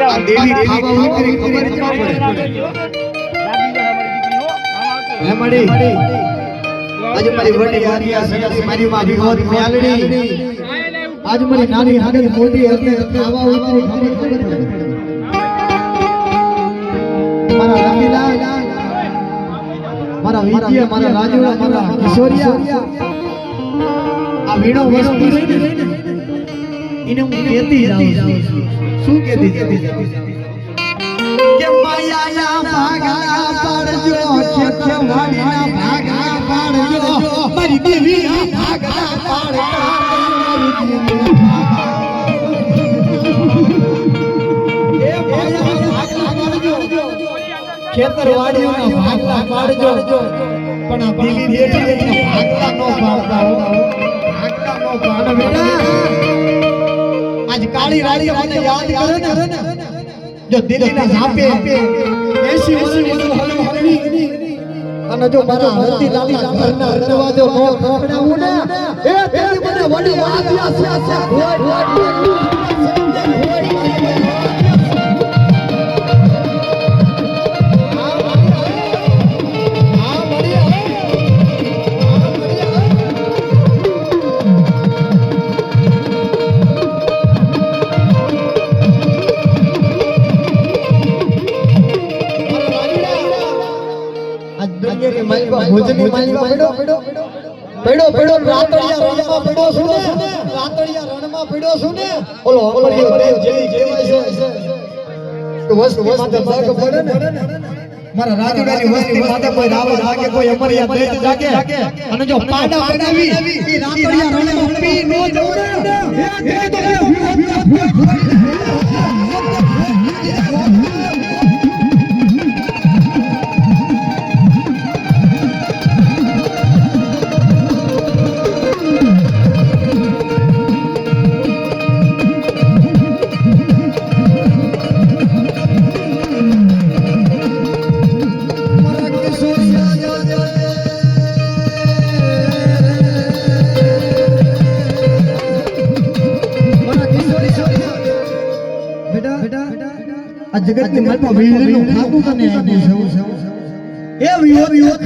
આ દેવી ખાવા ઉતરી ખબર જ ન પડે હે મડી આજે મારી વડી આરિયા સગી મારી માં વિહોત મ્યાલડી આજ મારી નાની હાગત મોટી હતી ખાવા ઉતરી ખબર પડે મારા રમીલા મારા વિજય મારા રાજુડા મારા કિશોરિયા આ વીણો વસ્તુ રહી ને એને હું કહેતી જાઉં શું કહેતી કે માયાના ભાગા પાડજો ખેતવાડીના ભાગા પાડજો મારી દેવીના ભાગા પાડજો એ માયાના ભાગા પાડજો ખેતરવાડીઓના ભાગલા પાડજો પણ આ દેવી બેટી ભાગલા નો પાડતા ભાગલા નો પાડ બેટા આજ કાળી રાણી મને યાદ કરે ને જો દિલ્હીના ઝાપે 80 હલવી અને જો મારા હરતી લાલીના ઘરના દરવાજો નો ખખડાવું ને એ તેની મને વડી વાગ્યા છે ભોજની માલવા પડ્યો રાતડિયા રણમાં પડ્યો છું ને રાતડિયા રણમાં પડ્યો છું ને ઓલો અમરિયો દેવ જેવી કહેવાય છે તો વસ્તુ માથે ભાગ પડે ને મારા રાજુડાની વસ્તી માથે કોઈ રાવણ લાગે કોઈ અમરિયા દેવ જાગે અને જો પાડા બનાવી એ રાતડિયા રણમાં પી નો દોડે એ તો આ જગતની મનમાં વીજળીનું ખાતું તને આપ્યું છે એ વિયો